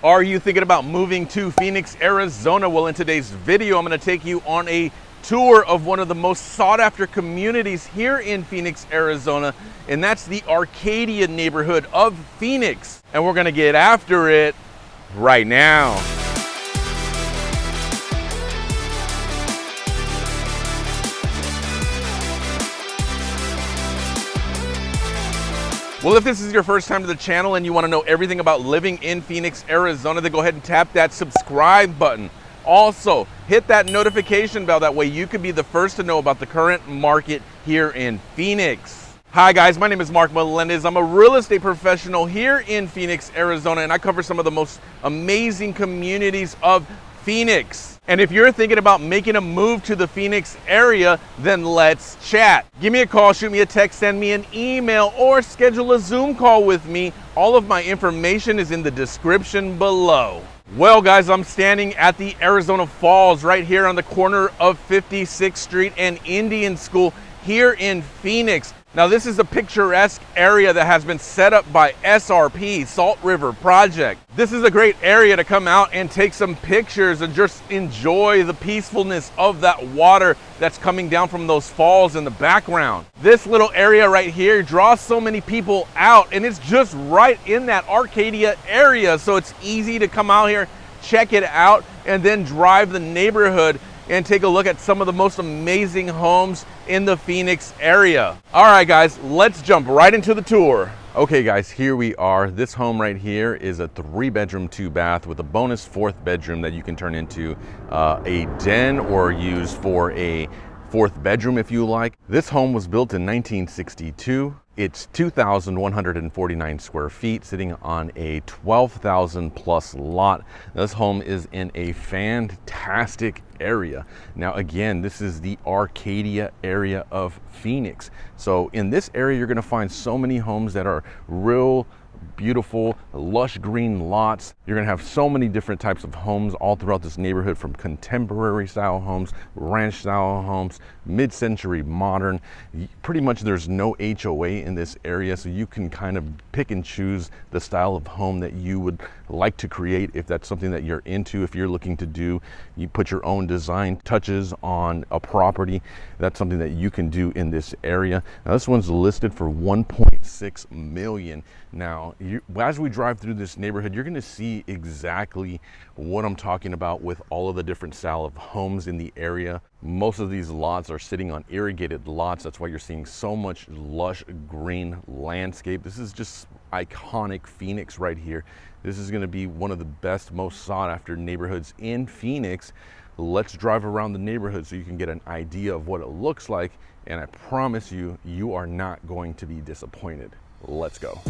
Are you thinking about moving to Phoenix, Arizona? Well, in today's video, I'm going to take you on a tour of one of the most sought after communities here in Phoenix, Arizona, and that's the Arcadia neighborhood of Phoenix. And we're going to get after it right now. Well, if this is your first time to the channel and you want to know everything about living in Phoenix, Arizona, then go ahead and tap that subscribe button. Also, hit that notification bell. That way you can be the first to know about the current market here in Phoenix. Hi guys, my name is Mark Melendez. I'm a real estate professional here in Phoenix, Arizona, and I cover some of the most amazing communities of Phoenix. And if you're thinking about making a move to the Phoenix area, then let's chat. Give me a call, shoot me a text, send me an email, or schedule a Zoom call with me. All of my information is in the description below. Well guys, I'm standing at the Arizona Falls right here on the corner of 56th Street and Indian School here in Phoenix. Now this is a picturesque area that has been set up by SRP, Salt River Project. This is a great area to come out and take some pictures and just enjoy the peacefulness of that water that's coming down from those falls in the background. This little area right here draws so many people out, and it's just right in that Arcadia area. So it's easy to come out here, check it out, and then drive the neighborhood and take a look at some of the most amazing homes in the Phoenix area. All right guys, let's jump right into the tour. Okay guys, here we are. This home right here is a 3-bedroom, 2-bath with a bonus 4th bedroom that you can turn into a den or use for a 4th bedroom if you like. This home was built in 1962. It's 2,149 square feet, sitting on a 12,000 plus lot. This home is in a fantastic area. Now again, this is the Arcadia area of Phoenix. So in this area, you're gonna find so many homes that are real beautiful, lush green lots. You're gonna have so many different types of homes all throughout this neighborhood, from contemporary style homes, ranch style homes, mid-century modern. Pretty much there's no HOA in this area, so you can kind of pick and choose the style of home that you would like to create if that's something that you're into. If you're looking to do, you put your own design touches on a property, that's something that you can do in this area. Now this one's listed for 1.6 million. Now, as we drive through this neighborhood, you're gonna see exactly what I'm talking about with all of the different style of homes in the area. Most of these lots are sitting on irrigated lots. That's why you're seeing so much lush green landscape. This is just iconic Phoenix right here. This is gonna be one of the best, most sought after neighborhoods in Phoenix. Let's drive around the neighborhood so you can get an idea of what it looks like. And I promise you, you are not going to be disappointed. Let's go.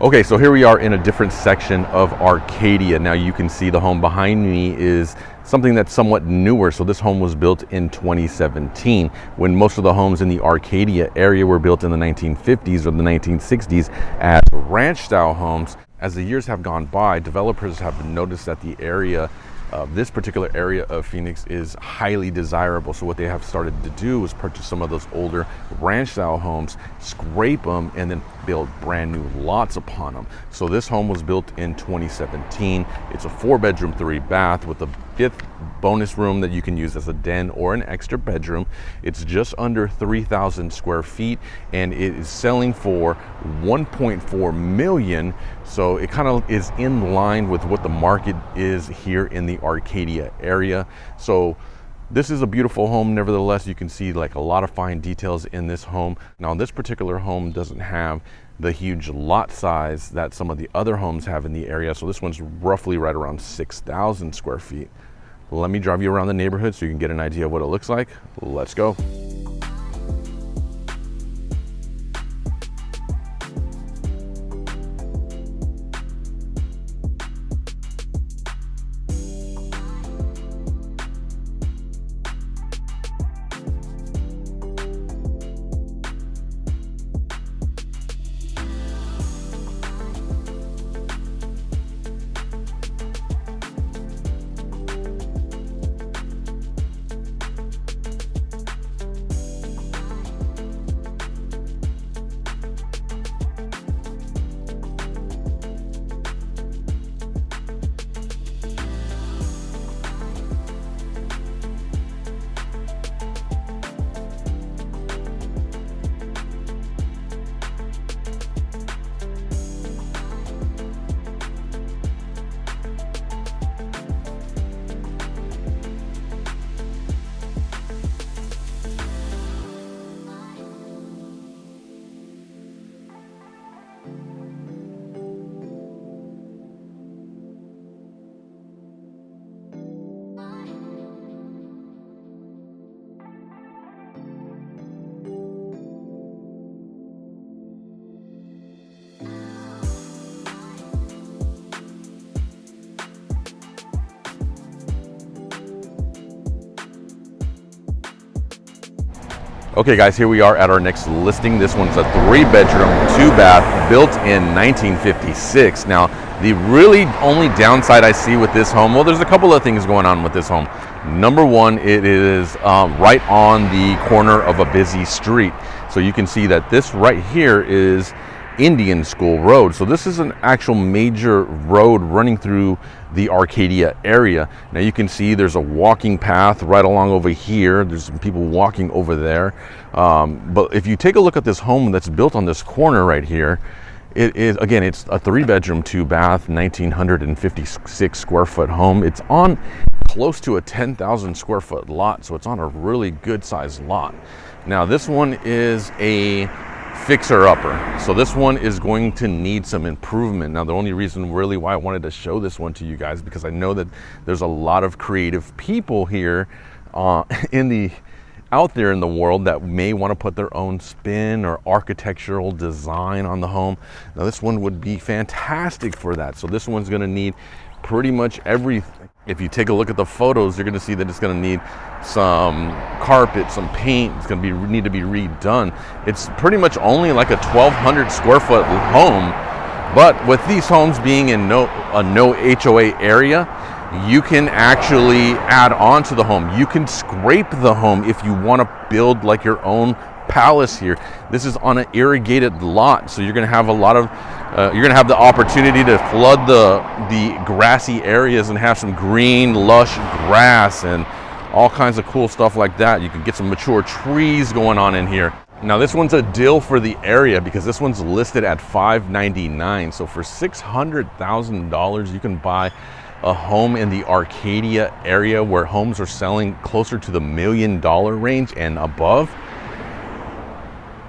Okay, so here we are in a different section of Arcadia. Now you can see the home behind me is something that's somewhat newer. So this home was built in 2017, when most of the homes in the Arcadia area were built in the 1950s or the 1960s as ranch style homes. As the years have gone by, developers have noticed that the area, this particular area of Phoenix, is highly desirable. So what they have started to do is purchase some of those older ranch style homes, scrape them, and then build brand new lots upon them. So this home was built in 2017. It's a 4-bedroom, 3-bath with a 5th bonus room that you can use as a den or an extra bedroom. It's just under 3,000 square feet, and it is selling for 1.4 million. So it kind of is in line with what the market is here in the Arcadia area. So this is a beautiful home. Nevertheless, you can see like a lot of fine details in this home. Now, this particular home doesn't have the huge lot size that some of the other homes have in the area. So this one's roughly right around 6,000 square feet. Let me drive you around the neighborhood so you can get an idea of what it looks like. Let's go. Okay guys, here we are at our next listing. This one's a 3-bedroom, 2-bath, built in 1956. Now, the really only downside I see with this home, well, there's a couple of things going on with this home. Number one, it is right on the corner of a busy street. So you can see that this right here is Indian School Road. So this is an actual major road running through the Arcadia area. Now you can see there's a walking path right along over here. There's some people walking over there. But if you take a look at this home that's built on this corner right here, it is, again, it's a 3-bedroom, 2-bath, 1,956 square foot home. It's on close to a 10,000 square foot lot. So it's on a really good sized lot. Now this one is a fixer-upper. So this one is going to need some improvement. Now the only reason really why I wanted to show this one to you guys, because I know that there's a lot of creative people here out there in the world that may want to put their own spin or architectural design on the home. Now this one would be fantastic for that. So this one's going to need pretty much everything. If you take a look at the photos, you're going to see that it's going to need some carpet, some paint. It's going to need to be redone. It's pretty much only like a 1,200 square foot home, but with these homes being in a no HOA area, you can actually add on to the home. You can scrape the home if you want to build like your own palace here. This is on an irrigated lot, so you're going to have a lot of you're going to have the opportunity to flood the grassy areas and have some green, lush grass and all kinds of cool stuff like that. You can get some mature trees going on in here. Now this one's a deal for the area because this one's listed at $599. So for $600,000, you can buy a home in the Arcadia area where homes are selling closer to the $1 million range and above.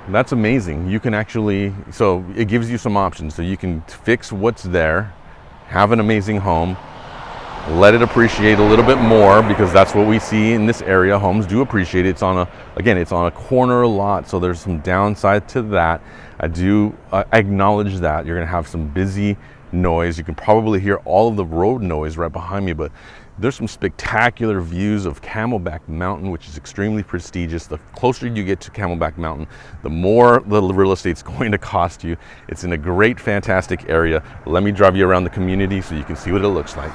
That's amazing. You can actually, so it gives you some options. So you can fix what's there, have an amazing home, let it appreciate a little bit more, because that's what we see in this area. Homes do appreciate it. It's on a corner lot, so there's some downside to that. I acknowledge that you're going to have some busy noise. You can probably hear all of the road noise right behind me, but there's some spectacular views of Camelback Mountain, which is extremely prestigious. The closer you get to Camelback Mountain, the more the real estate's going to cost you. It's in a great, fantastic area. Let me drive you around the community so you can see what it looks like.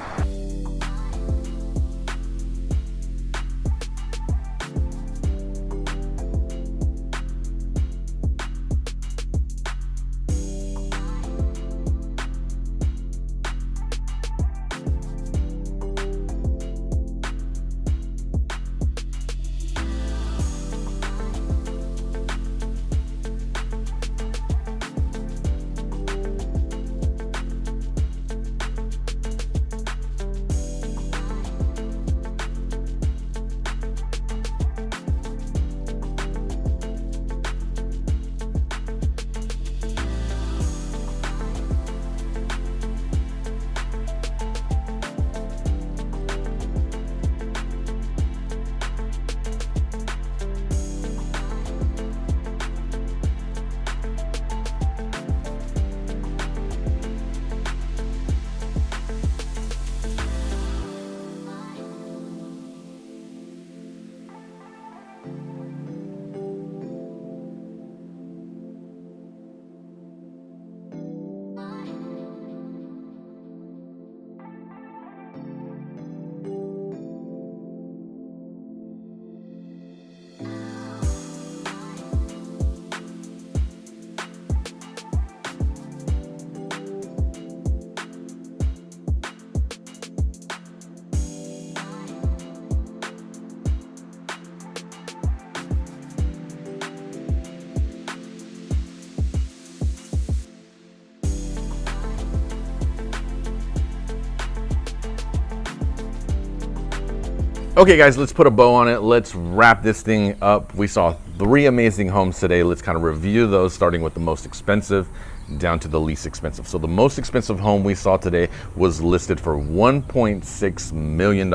Okay guys, let's put a bow on it. Let's wrap this thing up. We saw 3 amazing homes today. Let's kind of review those, starting with the most expensive down to the least expensive. So the most expensive home we saw today was listed for $1.6 million.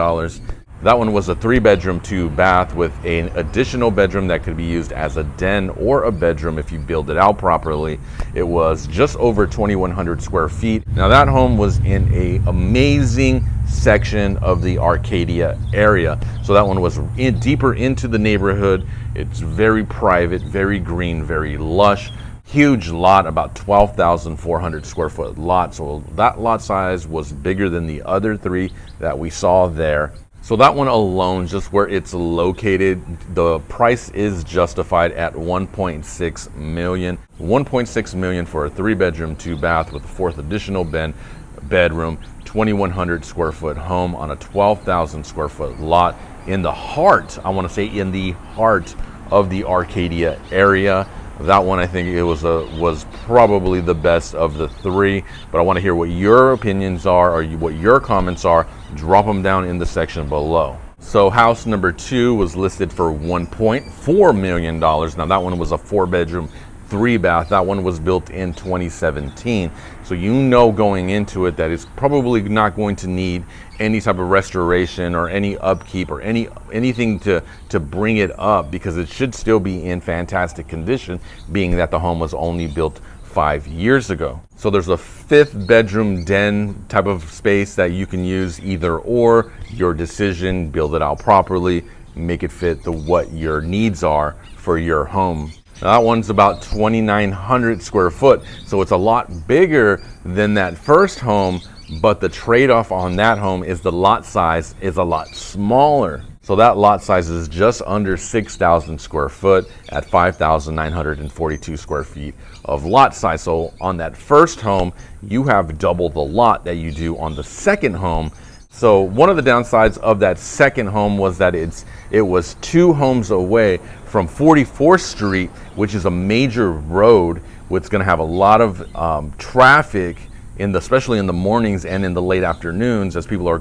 That one was a 3-bedroom, 2-bath with an additional bedroom that could be used as a den or a bedroom if you build it out properly. It was just over 2,100 square feet. Now that home was in an amazing section of the Arcadia area. So that one was deeper into the neighborhood. It's very private, very green, very lush. Huge lot, about 12,400 square foot lot. So that lot size was bigger than the other 3 that we saw there. So that one alone, just where it's located, the price is justified at $1.6 million. $1.6 million for a 3-bedroom, 2-bath with a 4th additional bedroom, 2,100 square foot home on a 12,000 square foot lot in the heart, I want to say in the heart of the Arcadia area. That one, I think it was probably the best of the 3, but I want to hear what your opinions are, or what your comments are. Drop them down in the section below. So house number 2 was listed for $1.4 million. Now that one was a 4-bedroom, 3-bath. That one was built in 2017. So you know going into it that it's probably not going to need any type of restoration or any upkeep or anything to bring it up, because it should still be in fantastic condition, being that the home was only built 5 years ago. So there's a 5th bedroom den type of space that you can use, either or, your decision. Build it out properly, make it fit what your needs are for your home. Now that one's about 2,900 square foot, so it's a lot bigger than that first home, but the trade-off on that home is the lot size is a lot smaller. So that lot size is just under 6,000 square foot at 5,942 square feet of lot size. So on that first home, you have double the lot that you do on the second home. So one of the downsides of that second home was that it was 2 homes away from 44th Street, which is a major road, which is going to have a lot of traffic especially in the mornings and in the late afternoons, as people are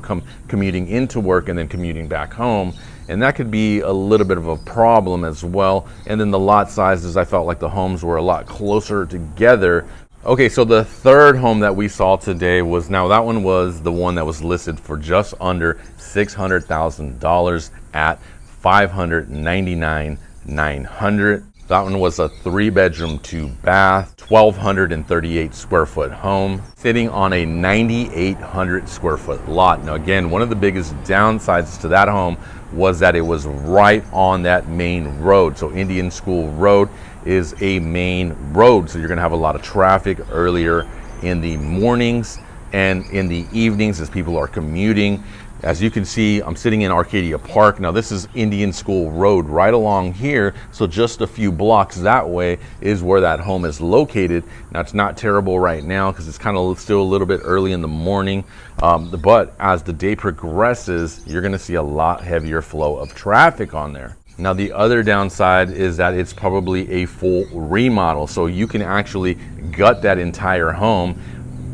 commuting into work and then commuting back home. And that could be a little bit of a problem as well. And then the lot sizes, I felt like the homes were a lot closer together Okay, so the third home that we saw today was, now that one was the one that was listed for just under $600,000 at $599,900. That one was a 3-bedroom, 2-bath, 1,238 square foot home sitting on a 9,800 square foot lot. Now again, one of the biggest downsides to that home was that it was right on that main road. So Indian School Road is a main road, so you're going to have a lot of traffic earlier in the mornings and in the evenings as people are commuting. As you can see, I'm sitting in Arcadia Park. Now this is Indian School Road right along here, so just a few blocks that way is where that home is located. Now it's not terrible right now because it's kind of still a little bit early in the morning, but as the day progresses, you're going to see a lot heavier flow of traffic on there. Now the other downside is that it's probably a full remodel, so you can actually gut that entire home,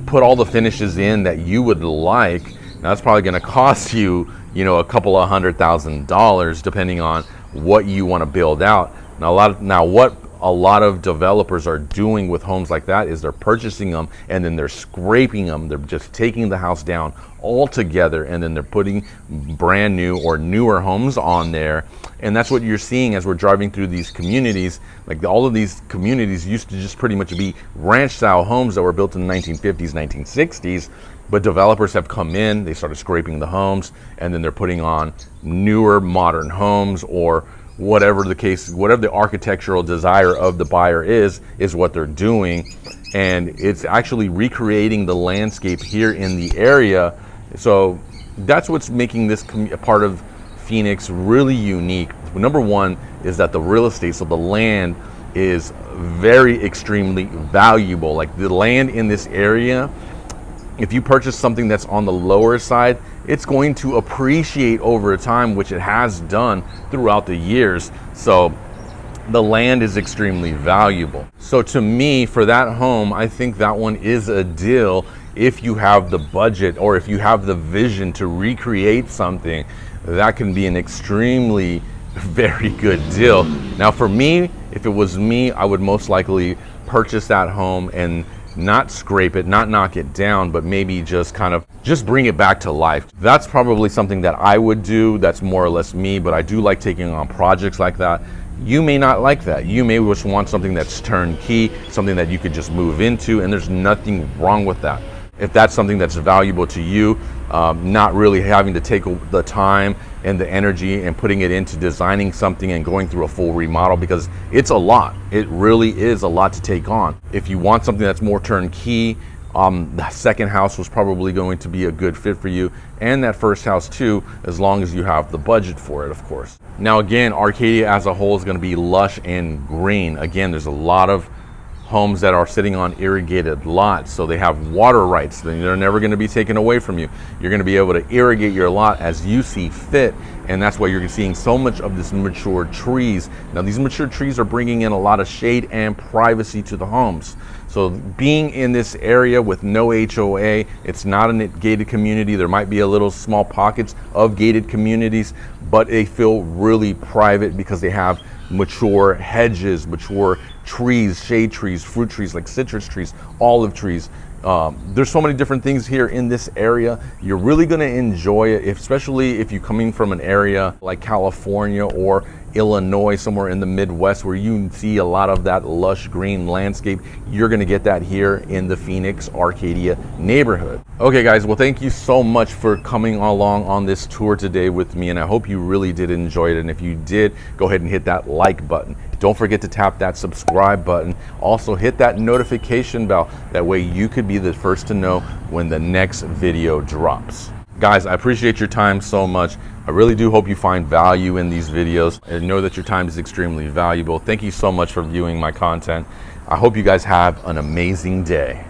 put all the finishes in that you would like. Now that's probably going to cost you, a couple of $100,000 depending on what you want to build out. Now what a lot of developers are doing with homes like that is they're purchasing them and then they're scraping them. They're just taking the house down altogether and then they're putting brand new or newer homes on there. And that's what you're seeing as we're driving through these communities. Like all of these communities used to just pretty much be ranch style homes that were built in the 1950s, 1960s. But developers have come in, they started scraping the homes, and then they're putting on newer modern homes, or whatever the case, whatever the architectural desire of the buyer is what they're doing. And it's actually recreating the landscape here in the area. So that's what's making this part of Phoenix really unique. Number one is that the real estate, so the land, is very extremely valuable. Like the land in this area, if you purchase something that's on the lower side, it's going to appreciate over time, which it has done throughout the years. So the land is extremely valuable. So to me, for that home, I think that one is a deal if you have the budget or if you have the vision to recreate something. That can be an extremely very good deal. Now for me, if it was me, I would most likely purchase that home and not scrape it, not knock it down, but maybe just bring it back to life. That's probably something that I would do. That's more or less me, but I do like taking on projects like that. You may not like that. You may just want something that's turnkey, something that you could just move into, and there's nothing wrong with that. If that's something that's valuable to you, not really having to take the time and the energy and putting it into designing something and going through a full remodel, because it's a lot. It really is a lot to take on. If you want something that's more turnkey, the second house was probably going to be a good fit for you, and that first house too, as long as you have the budget for it, of course. Now again, Arcadia as a whole is going to be lush and green. Again, there's a lot of homes that are sitting on irrigated lots, so they have water rights. They're never going to be taken away from you. You're going to be able to irrigate your lot as you see fit, and that's why you're seeing so much of this mature trees. Now these mature trees are bringing in a lot of shade and privacy to the homes. So being in this area with no HOA, it's not a gated community. There might be a little small pockets of gated communities, but they feel really private because they have mature hedges, mature trees, shade trees, fruit trees like citrus trees, olive trees. There's so many different things here in this area. You're really going to enjoy it, especially if you're coming from an area like California or Illinois, somewhere in the Midwest where you see a lot of that lush green landscape. You're going to get that here in the Phoenix Arcadia neighborhood. Okay guys, well thank you so much for coming along on this tour today with me, and I hope you really did enjoy it. And if you did, go ahead and hit that like button. Don't forget to tap that subscribe button. Also hit that notification bell. That way you could be the first to know when the next video drops. Guys, I appreciate your time so much. I really do hope you find value in these videos and know that your time is extremely valuable. Thank you so much for viewing my content. I hope you guys have an amazing day.